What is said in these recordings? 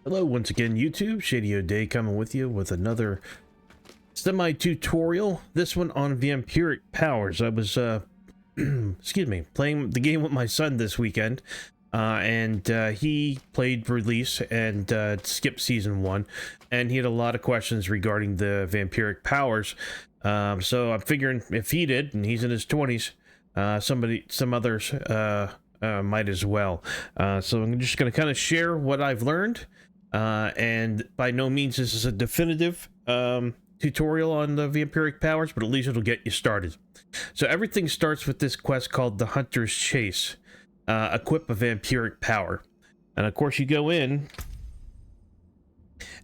Hello once again, YouTube. Shady O'Day coming with you with another semi-tutorial. This one on Vampiric Powers. I was excuse me, playing the game with my son this weekend, and he played release and skipped season 1, and he had a lot of questions regarding the Vampiric Powers. So I'm figuring if he did, and he's in his 20s, some others might as well. So I'm just going to kind of share what I've learned. And by no means this is a definitive tutorial on the Vampiric Powers, but at least it'll get you started. So everything starts with this quest called the Hunter's Chase. Equip a Vampiric Power. And of course you go in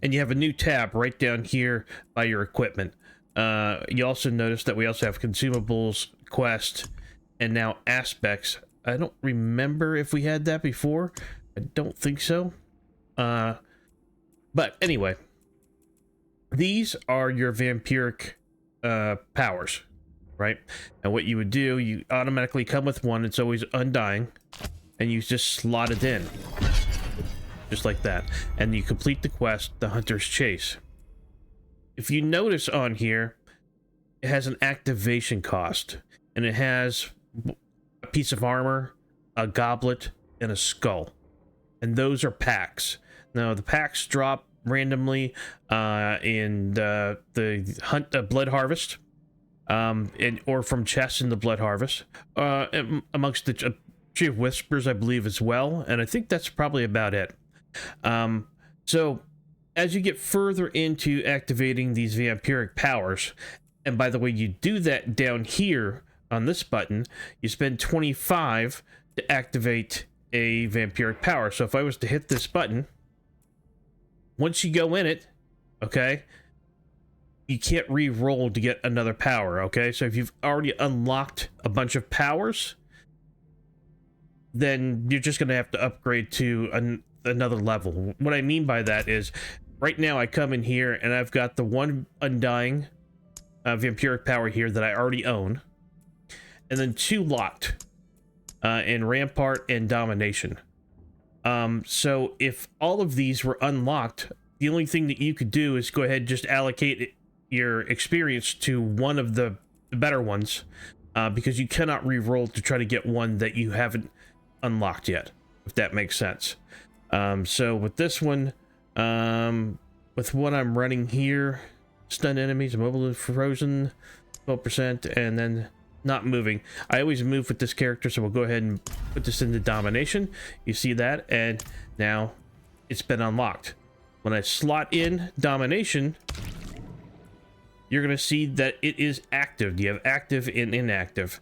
and you have a new tab right down here by your equipment. You also notice that we also have consumables, quest, and now aspects. I don't remember if we had that before. I don't think so. But anyway, these are your vampiric powers, right? And what you would do, you automatically come with one. It's always undying, and you just slot it in, just like that. And you complete the quest, the Hunter's Chase. If you notice on here, it has an activation cost, and it has a piece of armor, a goblet, and a skull. And those are packs. Now, the packs drop randomly in the Blood Harvest, or from chests in the Blood Harvest, amongst the Tree of Whispers, I believe, as well. And I think that's probably about it. So, as you get further into activating these vampiric powers, and by the way, you do that down here on this button, you spend 25 to activate a vampiric power. So if I was to hit this button, once you go in it, okay, you can't re-roll to get another power, okay? So if you've already unlocked a bunch of powers, then you're just going to have to upgrade to another level. What I mean by that is, right now I come in here and I've got the one undying vampiric power here that I already own, and then 2 locked in Rampart and Domination. So if all of these were unlocked, the only thing that you could do is go ahead and just allocate your experience to one of the better ones, because you cannot re-roll to try to get one that you haven't unlocked yet, if that makes sense. So with this one, with what I'm running here, stun enemies, immobile and frozen, 12%, and then not moving. I always move with this character, so we'll go ahead and put this into Domination. You see that, and now it's been unlocked. When I slot in Domination, you're going to see that it is active. You have active and inactive.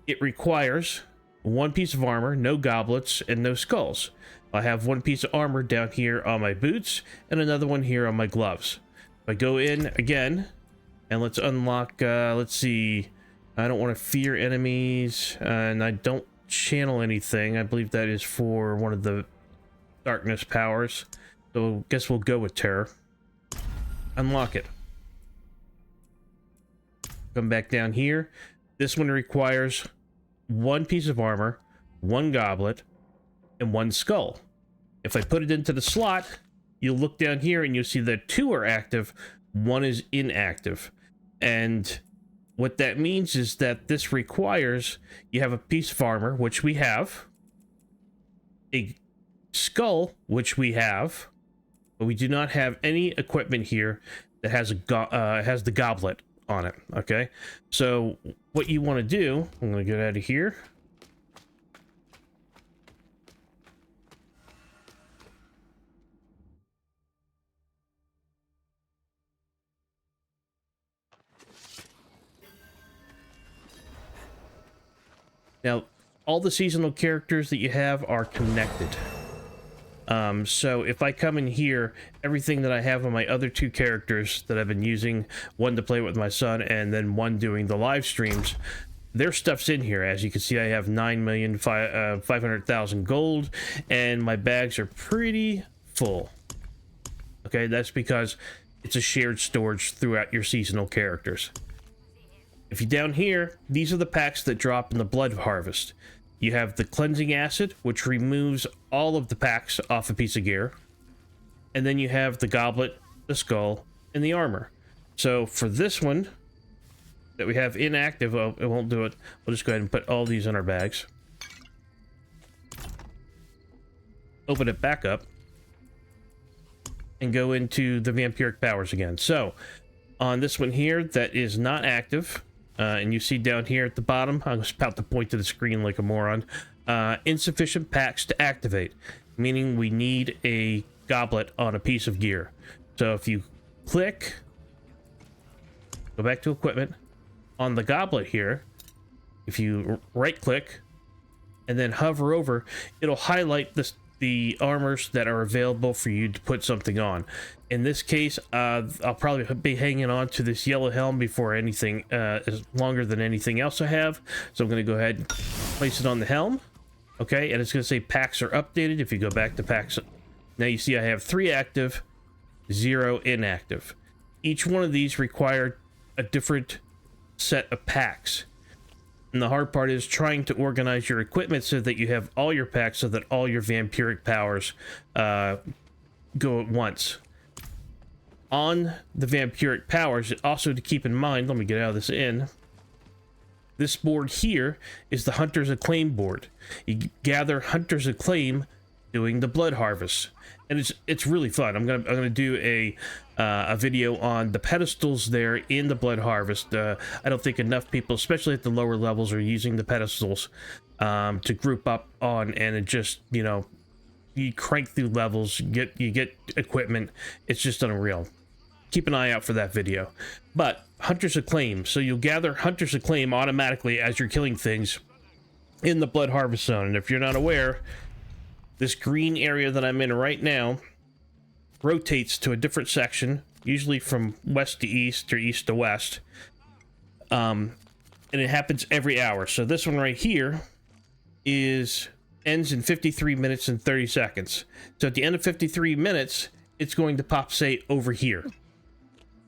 It requires 1 piece of armor, no goblets, and no skulls. I have 1 piece of armor down here on my boots, and another one here on my gloves. If I go in again, and let's unlock, let's see, I don't want to fear enemies, and I don't channel anything. I believe that is for one of the darkness powers. So guess we'll go with terror. Unlock it. Come back down here. This one requires 1 piece of armor, 1 goblet, and 1 skull. If I put it into the slot, you'll look down here and you'll see that 2 are active, 1 is inactive. And what that means is that this requires you have a piece of armor, which we have, a skull, which we have, but we do not have any equipment here that has has the goblet on it. Okay, so what you want to do, I'm going to get out of here. Now, all the seasonal characters that you have are connected. So if I come in here, everything that I have on my other 2 characters that I've been using, one to play with my son and then one doing the live streams, their stuff's in here. As you can see, I have 9,500,000 gold, and my bags are pretty full. Okay, that's because it's a shared storage throughout your seasonal characters. If you down here, these are the packs that drop in the Blood Harvest. You have the Cleansing Acid, which removes all of the packs off a piece of gear. and then you have the goblet, the skull, and the armor. So for this one that we have inactive, oh, it won't do it. We'll just go ahead and put all these in our bags. Open it back up and go into the Vampiric Powers again. So on this one here that is not active, and you see down here at the bottom, I was about to point to the screen like a moron, insufficient packs to activate, meaning we need a goblet on a piece of gear. So if you click, go back to equipment, on the goblet here, if you right click and then hover over, it'll highlight the armors that are available for you to put something on. In this case, I'll probably be hanging on to this yellow helm before anything, is longer than anything else I have. So I'm going to go ahead and place it on the helm. Okay, and it's going to say packs are updated. If you go back to packs, now you see I have 3 active, 0 inactive. Each one of these required a different set of packs. And the hard part is trying to organize your equipment so that you have all your packs so that all your vampiric powers go at once. On the vampiric powers, also to keep in mind, let me get out of this inn. This board here is the Hunter's Acclaim board. You gather Hunter's Acclaim doing the blood harvest, and it's really fun. I'm gonna do a video on the pedestals there in the blood harvest. I don't think enough people, especially at the lower levels, are using the pedestals to group up on, and it just, you know, you crank through levels, you get equipment. It's just unreal. Keep an eye out for that video. But Hunter's Acclaim, so you'll gather Hunter's Acclaim automatically as you're killing things in the blood harvest zone. And if you're not aware, this green area that I'm in right now rotates to a different section, usually from west to east or east to west, and it happens every hour. So this one right here ends in 53 minutes and 30 seconds. So at the end of 53 minutes, it's going to pop, say, over here,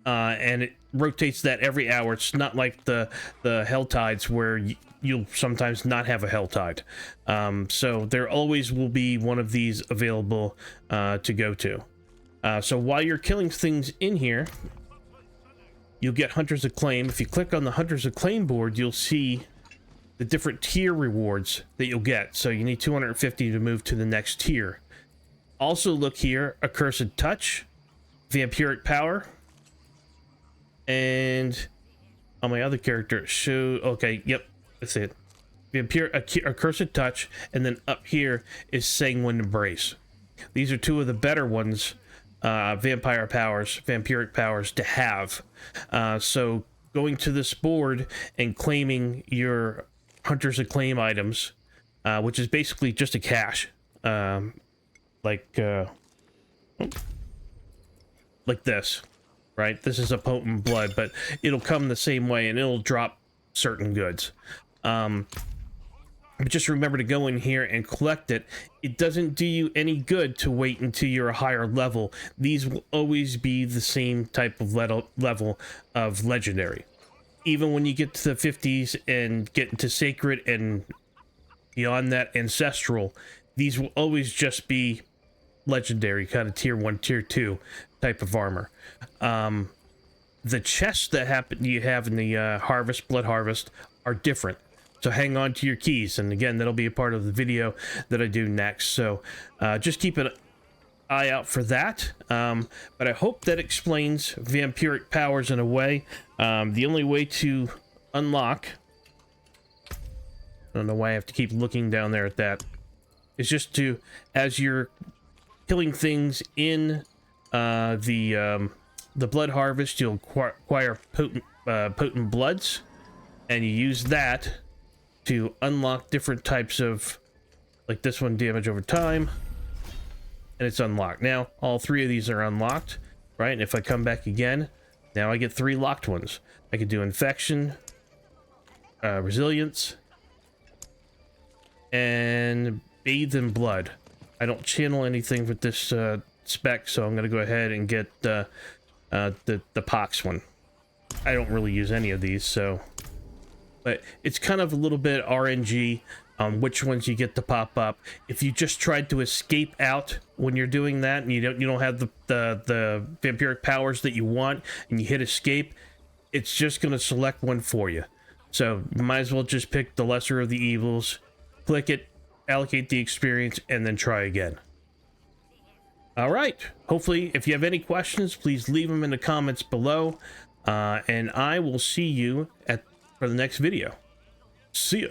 and it rotates that every hour. It's not like the Hell Tides where you'll sometimes not have a Hell Tide. So there always will be one of these available to go to. So while you're killing things in here, you'll get Hunter's Acclaim. If you click on the Hunter's Acclaim board, you'll see the different tier rewards that you'll get. So you need 250 to move to the next tier. Also look here, Accursed Touch, Vampiric Power, and on my other character, okay, yep, that's it. Accursed Touch, and then up here is Sanguine Embrace. These are 2 of the better ones, vampiric powers to have. So going to this board and claiming your Hunter's Acclaim items, which is basically just a cache, like this, right? This is a potent blood, but it'll come the same way and it'll drop certain goods. But just remember to go in here and collect it. It doesn't do you any good to wait until you're a higher level. These will always be the same type of level of legendary. Even when you get to the 50s and get into sacred and beyond that ancestral, these will always just be legendary, kind of tier 1, tier 2 type of armor. The chests that you have in the blood harvest are different. So hang on to your keys, and again, that'll be a part of the video that I do next. So just keep an eye out for that. But I hope that explains vampiric powers in a way. The only way to unlock, I don't know why I have to keep looking down there at that, is just to, as you're killing things in the blood harvest, you'll acquire potent bloods, and you use that to unlock different types of, like this one, damage over time, and it's unlocked. Now all 3 of these are unlocked, right? And if I come back again, now I get 3 locked ones. I could do infection, resilience, and bathe in blood. I don't channel anything with this spec, so I'm gonna go ahead and get the pox one. I don't really use any of these, so, but it's kind of a little bit RNG. which ones you get to pop up. If you just tried to escape out when you're doing that, and you don't have the vampiric powers that you want, and you hit escape, it's just going to select one for you. So you might as well just pick the lesser of the evils, click it, allocate the experience, and then try again. All right. Hopefully, if you have any questions, please leave them in the comments below, and I will see you for the next video. See ya.